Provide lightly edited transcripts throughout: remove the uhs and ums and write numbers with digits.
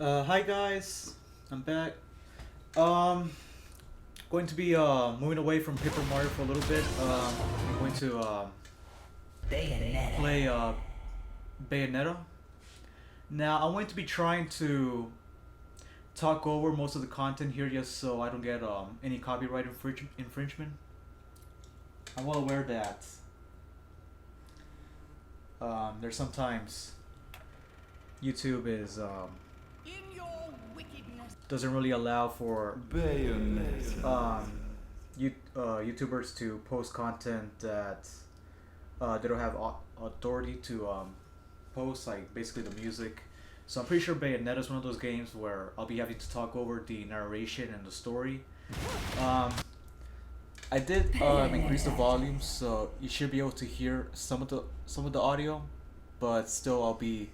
Hi guys, I'm back. Um, going to be moving away from Paper Mario for a little bit. I'm going to Bayonetta. play Bayonetta. Now I'm going to be trying to talk over most of the content here, just so I don't get any copyright infringement. I'm well aware that there's sometimes YouTube is In your wickedness. doesn't really allow for Bayonetta. YouTubers to post content that they don't have authority to post, like basically the music. So I'm pretty sure Bayonetta is one of those games where I'll be having to talk over the narration and the story. I did increase the volume, so you should be able to hear some of the audio, but still I'll be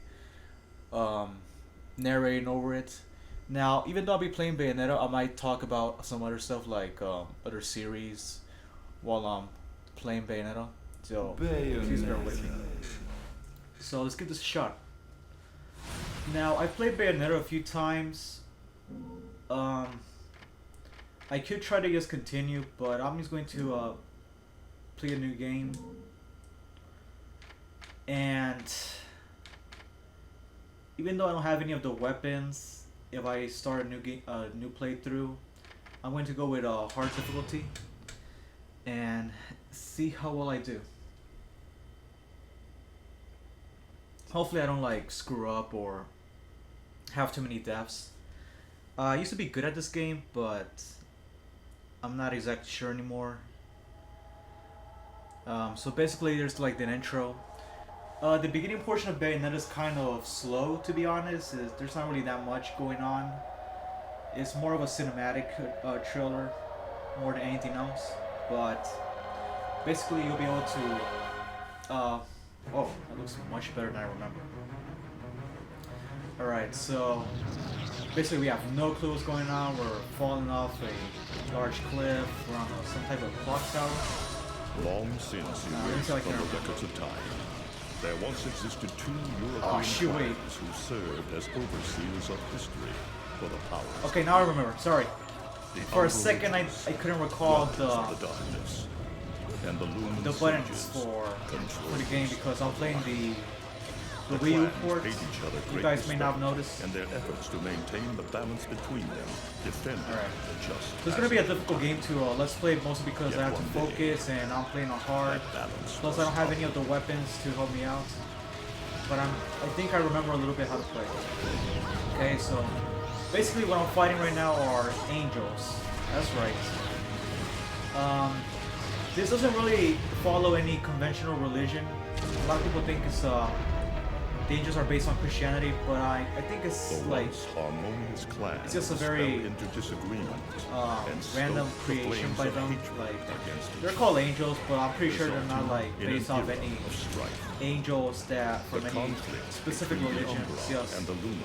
narrating over it. Now, even though I'll be playing Bayonetta, I might talk about some other stuff like other series while I'm playing Bayonetta. So please bear with me. So let's give this a shot. Now, I've played Bayonetta a few times. I could try to just continue, but I'm just going to play a new game. And even though I don't have any of the weapons, if I start a new playthrough, I'm going to go with hard difficulty and see how well I do. Hopefully I don't like screw up or have too many deaths. I used to be good at this game, but I'm not exactly sure anymore. So basically there's like the intro. The beginning portion of Bayonetta is kind of slow, to be honest. There's not really that much going on. It's more of a cinematic trailer more than anything else. But basically you'll be able to... oh, that looks much better than I remember. Alright, so basically we have no clue what's going on. We're falling off a large cliff. We're on some type of clock tower. Long since in until I from can the remember. records of time, there once existed two European shoot, wait. clans who served as overseers of history for the powers. Okay, now I remember. Sorry. The For a Umbral second I couldn't recall Brothers of the darkness, and the Lumen the buttons Sages for controlled the game because I'm playing the The Wii U clans port. paid each other You great guys may not have respect, noticed. and their efforts to maintain the balance between them defended Alright. the just. So it's gonna be a difficult game to let's play, mostly because Yet I have to one day, focus and I'm playing on hard. that balance Plus I was don't have any of the weapons to help me out. But I think I remember a little bit how to play. Okay, so basically what I'm fighting right now are angels. That's right. This doesn't really follow any conventional religion. A lot of people think it's the angels are based on Christianity, but I think it's The like once harmonious clans it's just a very, fell into disagreement and random stoked the creation flames by of them. hatred Like against each they're other, called angels, but I'm pretty sure they're not like resulting in based an off era any of strife. angels that from The any conflict specific between religion. the It's Umbra just and the Lumen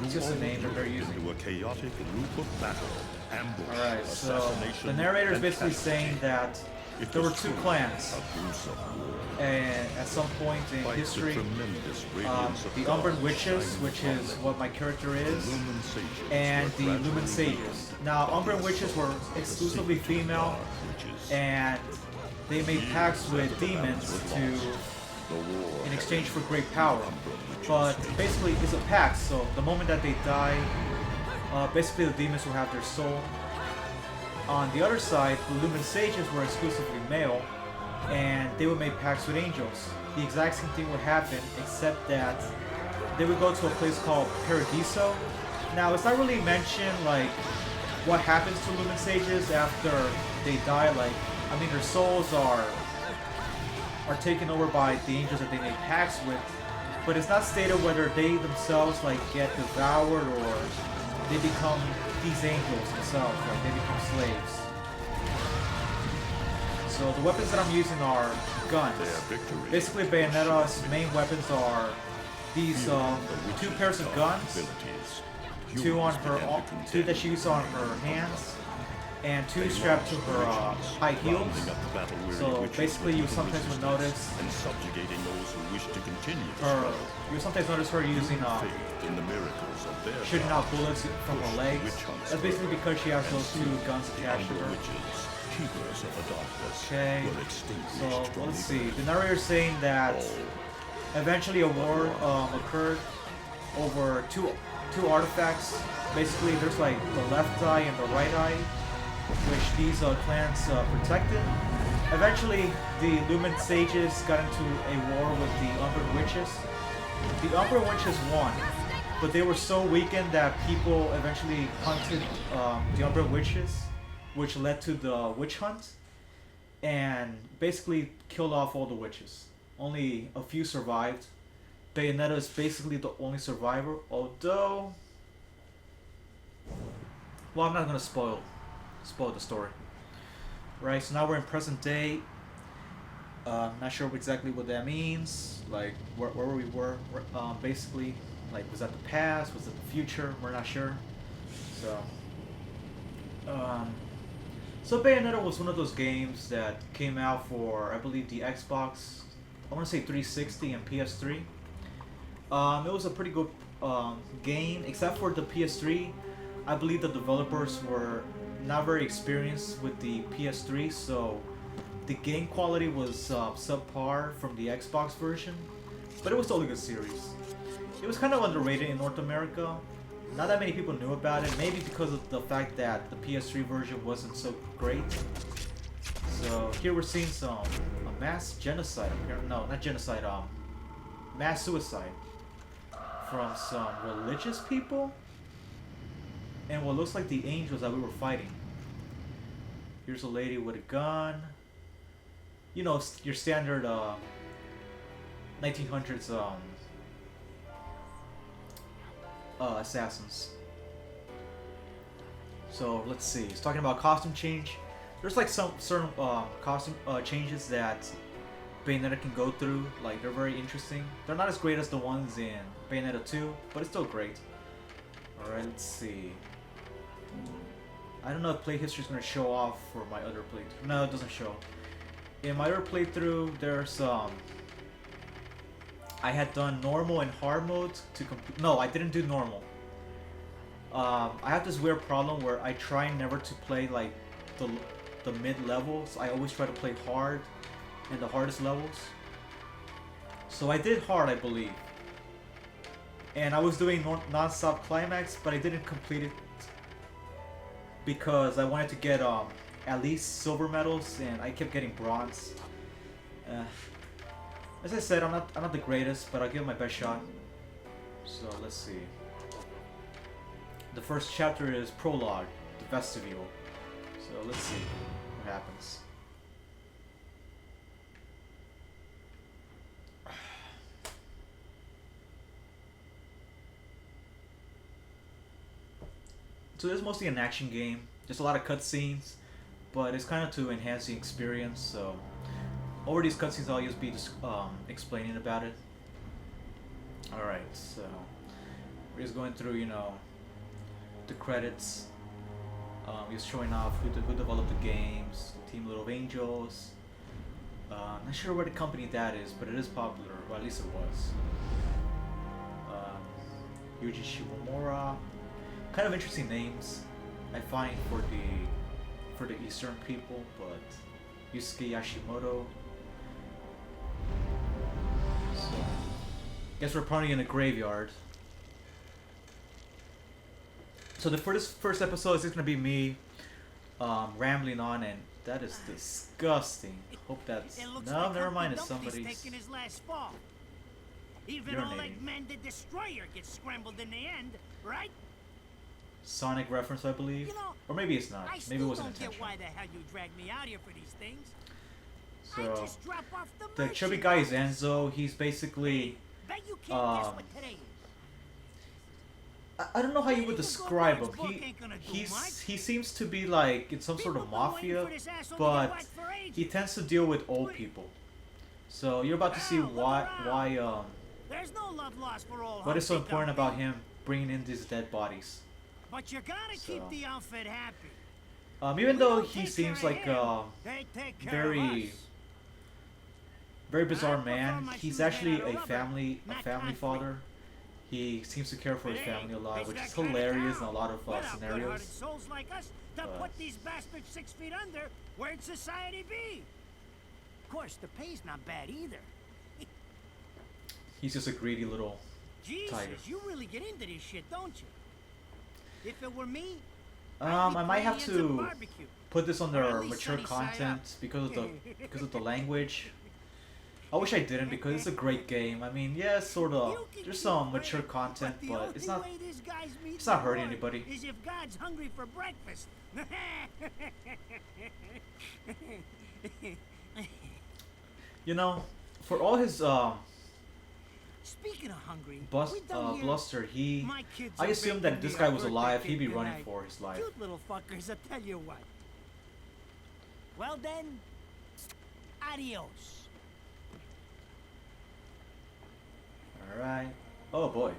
it's threw just a all name that they're Europe using. into a chaotic loop of battle, ambush, Alright, so assassination, the narrator is and basically casualty. saying that It there were was two truly clans, a gruesome war. and at some point in Despite the history, tremendous radiance of the God Umbran Witches, shining which from is them, what my character the is, Lumen Sages and were the Lumen gradually Sages. weakened Now, by Umbran the Witches were assault of the exclusively secret female, dark witches. and they made pacts with After the demons balance was to, lost, the war in had exchange for ended. great power. Umbran witches But made basically, it's a pact, so the moment that they die, basically the demons will have their soul. On the other side, the Lumen Sages were exclusively male, and they would make pacts with angels. The exact same thing would happen, except that they would go to a place called Paradiso. Now, it's not really mentioned, like, what happens to Lumen Sages after they die. Like, I mean, their souls are taken over by the angels that they make pacts with, but it's not stated whether they themselves, like, get devoured or they become these angels themselves, like, they become slaves. So the weapons that I'm using are guns. Their victory Basically, Bayonetta's main weapons are these two pairs of guns, two on her, two that she uses on her hands, and two strapped to her high heels. Rounding up the battle-weary So witches basically, you looking for sometimes would resistance notice and subjugating those who wish to continue the her. struggle. You sometimes notice her using Faith in the miracles of their shooting out gods. bullets from her legs. Witch hunts That's basically because she has those two guns The attached to Umber her. witches, keepers of the darkness, Okay. were extinguished So from let's the see. earth. The narrator is saying that All eventually a war occurred over two artifacts. Basically, there's like the left eye and the right eye, which these clans protected. Eventually, the Lumen Sages got into a war with the Umber Witches. The Umber Witches won, but they were so weakened that people eventually hunted the Umber Witches, which led to the witch hunt, and basically killed off all the witches. Only a few survived. Bayonetta is basically the only survivor, although... Well, I'm not gonna spoil the story. Right, so now we're in present day. Not sure exactly what that means. Like, where we were. Basically, like, was that the past? Was it the future? We're not sure. So, so Bayonetta was one of those games that came out for, I believe, the Xbox. I want to say 360 and PS3. It was a pretty good game, except for the PS3. I believe the developers were not very experienced with the PS3, so the game quality was subpar from the Xbox version, but it was still a good series. It was kind of underrated in North America. Not that many people knew about it, maybe because of the fact that the PS3 version wasn't so great. So here we're seeing a mass genocide, no, not genocide, mass suicide from some religious people and what looks like the angels that we were fighting. Here's a lady with a gun. You know, your standard 1900s assassins. So let's see. It's talking about costume change. There's like some certain costume changes that Bayonetta can go through. Like, they're very interesting. They're not as great as the ones in Bayonetta 2, but it's still great. Alright, let's see. I don't know if play history is going to show off for my other playthrough. No, it doesn't show. In my other playthrough, there's I had done normal and hard mode to complete. No, I didn't do normal. I have this weird problem where I try never to play like the mid levels. I always try to play hard in the hardest levels. So I did hard, I believe. And I was doing non-stop climax, but I didn't complete it because I wanted to get at least silver medals, and I kept getting bronze. As I said, I'm not the greatest, but I'll give it my best shot. So let's see. The first chapter is Prologue, the Vestibule. So let's see what happens. So this is mostly an action game. There's a lot of cutscenes, but it's kind of to enhance the experience. So over these cutscenes, I'll just be explaining about it. All right, so we're just going through, you know, the credits. Just showing off who developed the games, Team Little Angels. Not sure what the company that is, but it is popular, or at least it was. Yuji Shimomura. Kind of interesting names, I find, for the Eastern people, but Yusuke Yashimoto. So, guess we're probably in a graveyard. So for this first episode, it's just gonna be me rambling on, and that is disgusting. Hope that's no, never mind. It's somebody's. Taking his last fall. Even Your Oleg name. Man the Destroyer gets scrambled in the end, right? Sonic reference, I believe, You know, or maybe it's not. I Maybe still it wasn't don't get intentional. why the hell you dragged me out here for these things. I So just drop off the chubby guy is Enzo. He's basically Bet you can't guess um, what today is. I don't know how you would Anything describe him. Goldberg's book ain't gonna do much. He seems to be like in some sort of People been waiting mafia, for this asshole to get but whacked for ages. he tends to deal with old people. So you're about to see Wow, look why There's no love lost for old what is so Humpty important Dumpty. about him bringing in these dead bodies. But you gotta keep So. the outfit happy. Even though We'll he take seems care of like him. They take care of very, us. very bizarre I prefer man, my he's shoes actually made out of a rubber, family not family concrete. father. He seems to care for his Hey, family a lot, it's which that is kind of hilarious in a town. lot of What enough good-hearted scenarios. souls like us to put these bastards 6 feet under. Where'd society be? Of course, the pay's not bad either. He's just a greedy little Jesus, tiger. you really get into this shit, don't you? If it were me, I might have putting in some to barbecue. put this Or under at least mature sunny side content because of the language. I wish I didn't because it's a great game. I mean, yeah, sort of. You can There's keep some praying, mature content, the but it's only not. way this guy's meeting It's not the hurting Lord anybody. Is if God's hungry for breakfast. You know, for all his Speaking of hungry, bus we done here. bluster, My kids I are assumed baking that this me guy a was birthday alive. He'd cake be running tonight. for his life. Cute little fuckers, I tell you what. Well then, adios. All right. Oh boy.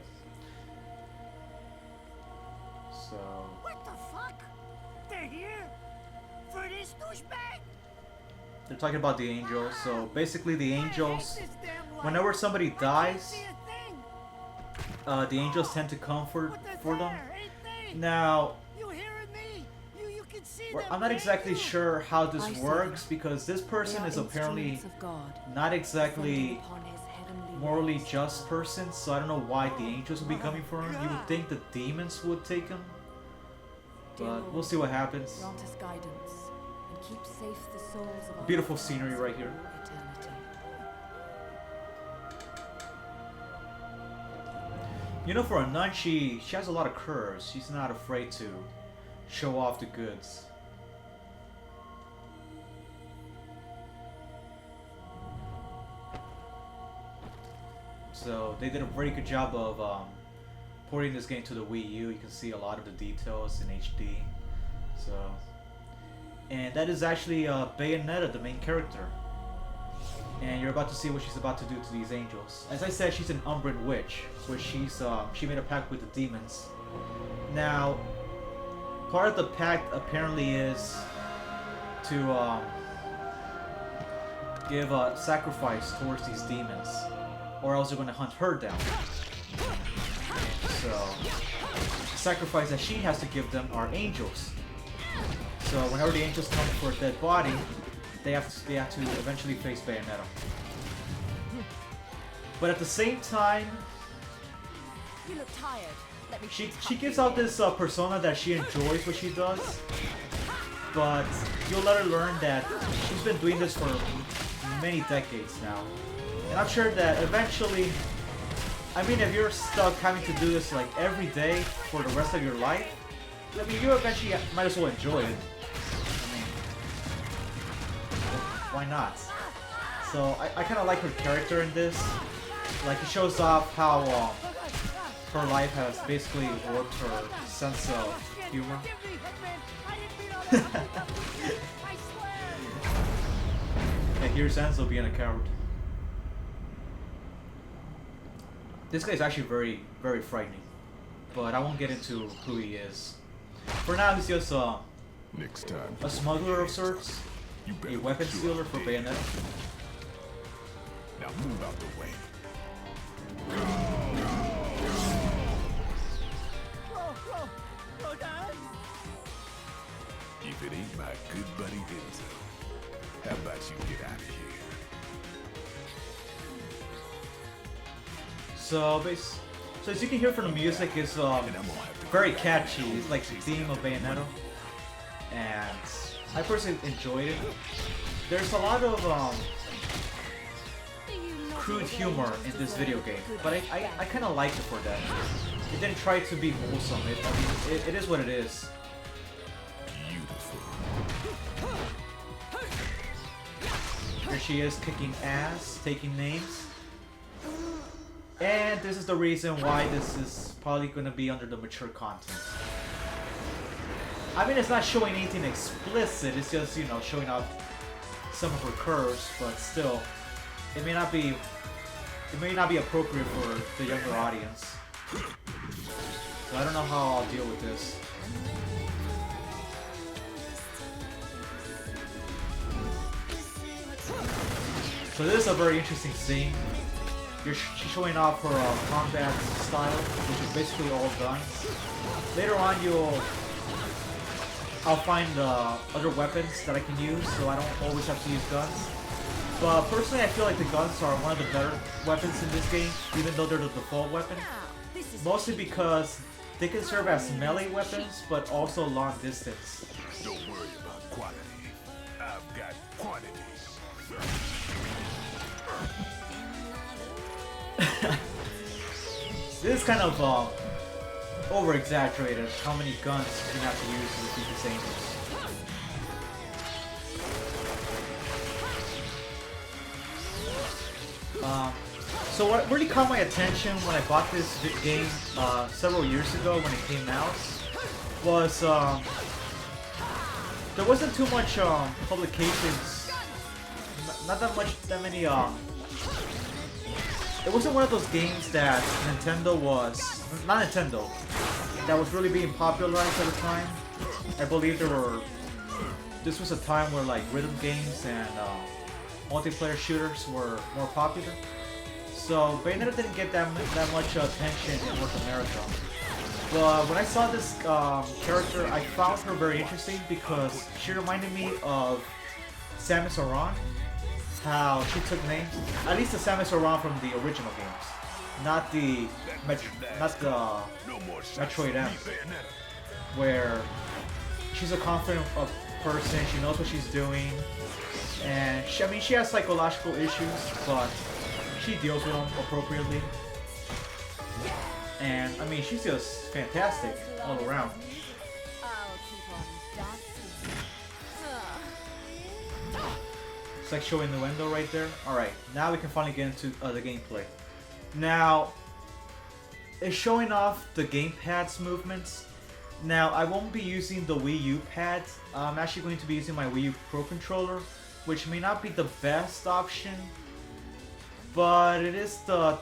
So What the fuck? They're here? For this douchebag? they're talking about the angels. So basically, the I hate angels. this damn life. Whenever somebody I can't dies, see a thing. the angels tend to comfort But they're for them. there, ain't they? Now, You hearing me? You can see Well, them. I'm not can't exactly you? sure how this I see works them. because this person They are is apparently instruments of God, not descending exactly upon his heavenly morally rays. just person, so I don't know why the angels would be coming for him. You would think the demons would take him, Dear but Lord, we'll see what happens. Grant us guidance and keep safe the souls of our Beautiful loved scenery ones right here. for all eternity. You know, for a nun, she has a lot of curves. She's not afraid to show off the goods. So they did a very good job of porting this game to the Wii U. You can see a lot of the details in HD. So, and that is actually Bayonetta, the main character. And you're about to see what she's about to do to these angels. As I said, she's an Umbran witch, which she made a pact with the demons. Now, part of the pact apparently is to give a sacrifice towards these demons, or else they're going to hunt her down. So, the sacrifice that she has to give them are angels. So whenever the angels come for a dead body, they have to eventually face Bayonetta. But at the same time, You look tired. Let me she gives out this persona that she enjoys what she does, but you'll let her learn that she's been doing this for many decades now. And I'm sure that eventually, I mean, if you're stuck having to do this like every day for the rest of your life, I mean, you eventually might as well enjoy it. I mean, why not? So I kind of like her character in this. Like, it shows off how her life has basically warped her sense of humor. And here's Enzo being a coward. This guy is actually very, very frightening. But I won't get into who he is. For now, he's just Next time, a smuggler of sorts, you better a weapon make sure stealer I'm for dead. Bayonetta. Now move out the way. Whoa, Dad. If it ain't my good buddy Enzo, how about you get out of here? So as you can hear from the music, it's And I'm gonna have to very catchy. It's like the theme of Bayonetta, and I personally enjoyed it. There's a lot of crude humor in this video game, but I kind of liked it for that. It didn't try to be wholesome. It is what it is. beautiful. Here she is kicking ass, taking names. And this is the reason why this is probably going to be under the mature content. I mean, it's not showing anything explicit, it's just, you know, showing off some of her curves, but still, it may not be appropriate for the younger audience. So I don't know how I'll deal with this. So this is a very interesting scene. She's showing off her combat style, which is basically all guns. Later on, I'll find other weapons that I can use, so I don't always have to use guns. But personally, I feel like the guns are one of the better weapons in this game, even though they're the default weapon. Mostly because they can serve as melee weapons, but also long distance. Don't worry about quantity. I've got quantity. This is kind of over-exaggerated how many guns you have to use to defeat these angels. So what really caught my attention when I bought this game several years ago when it came out was there wasn't too much publications, not that many. It wasn't one of those games that Nintendo was, not Nintendo, that was really being popularized at the time. I believe this was a time where like rhythm games and multiplayer shooters were more popular. So Bayonetta didn't get that much attention in North America. But when I saw this character, I found her very interesting because she reminded me of Samus Aran. How she took names, at least the Samus Aran from the original games, not the Metroid M, where she's a confident person, she knows what she's doing, and she has psychological issues, but she deals with them appropriately. And I mean, she's just fantastic all around. It's like showing the window right there. Alright, now we can finally get into the gameplay. Now, it's showing off the gamepad's movements. Now, I won't be using the Wii U pad. I'm actually going to be using my Wii U Pro Controller, which may not be the best option, but it is the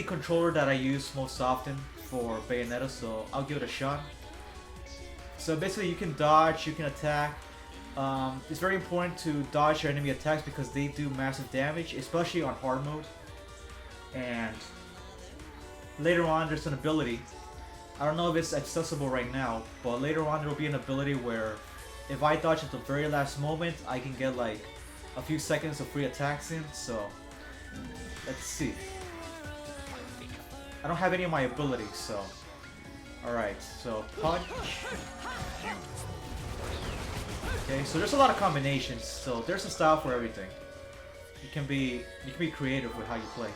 controller that I use most often for Bayonetta, so I'll give it a shot. So basically, you can dodge, you can attack. It's very important to dodge your enemy attacks because they do massive damage, especially on hard mode. And later on, there's an ability. I don't know if it's accessible right now, but later on there will be an ability where if I dodge at the very last moment, I can get like a few seconds of free attacks in. So let's see. I don't have any of my abilities, so alright. So punch. Okay, so there's a lot of combinations, so there's a style for everything. You can be creative with how you play.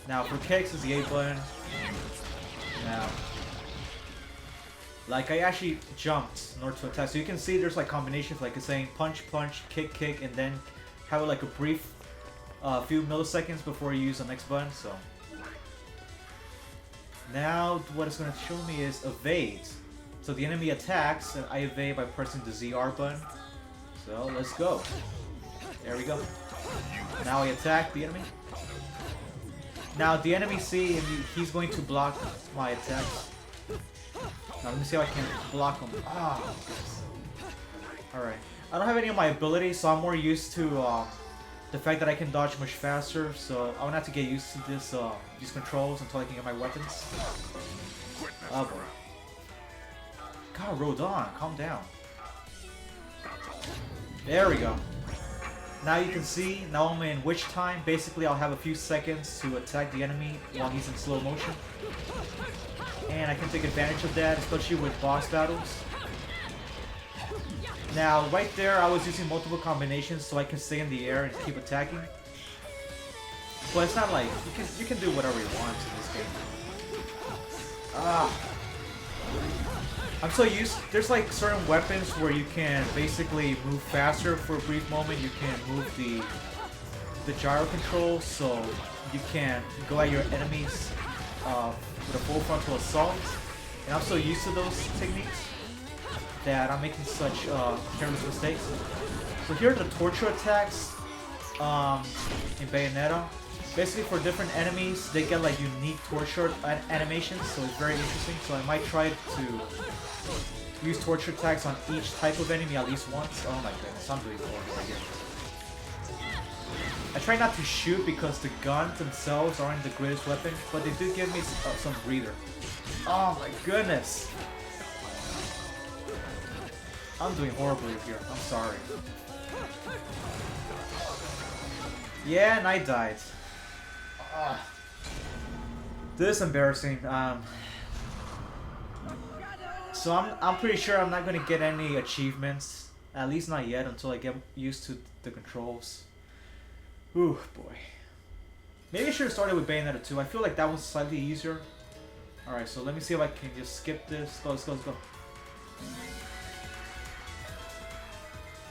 Now for kicks is the A button. Now, like I actually jumped in order to attack, so you can see there's like combinations, like it's saying punch, punch, kick, kick, and then have like a brief few milliseconds before you use the next button. So now what it's going to show me is evade. So the enemy attacks, and I evade by pressing the ZR button. So let's go. There we go. Now I attack the enemy. Now the enemy see and he's going to block my attacks. Now let me see if I can block him. Ah. Alright. I don't have any of my abilities, so I'm more used to the fact that I can dodge much faster. So I'm gonna have to get used to these controls until I can get my weapons. Oh boy. God, Rodon, calm down. There we go. Now you can see, now I'm in witch time. Basically, I'll have a few seconds to attack the enemy while he's in slow motion. And I can take advantage of that, especially with boss battles. Now, right there, I was using multiple combinations so I can stay in the air and keep attacking. But it's not like, you can do whatever you want in this game. Ah. I'm so used, there's like certain weapons where you can basically move faster for a brief moment. You can move the gyro control so you can go at your enemies with a full frontal assault. And I'm so used to those techniques that I'm making such careless mistakes. So here are the torture attacks in Bayonetta. Basically for different enemies, they get like unique torture animations, so it's very interesting. So I might try to use torture attacks on each type of enemy at least once. Oh my goodness, I'm doing horrible right here. I try not to shoot because the guns themselves aren't the greatest weapon, but they do give me some breather. Oh my goodness! I'm doing horribly here. I'm sorry. Yeah, and I died. This is embarrassing. So I'm pretty sure I'm not gonna get any achievements. At least not yet until I get used to the controls. Ooh, boy. Maybe I should have started with Bayonetta 2. I feel like that was slightly easier. Alright, so let me see if I can just skip this. Let's go, let's go.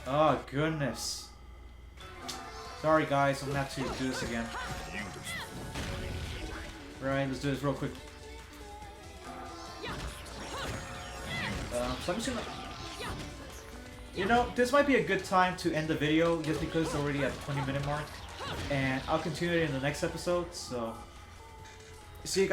Oh, goodness. Sorry, guys. I'm gonna have to do this again. Right, let's do this real quick. So I'm just gonna... You know, this might be a good time to end the video just because it's already at 20-minute mark. And I'll continue it in the next episode, so... See you guys.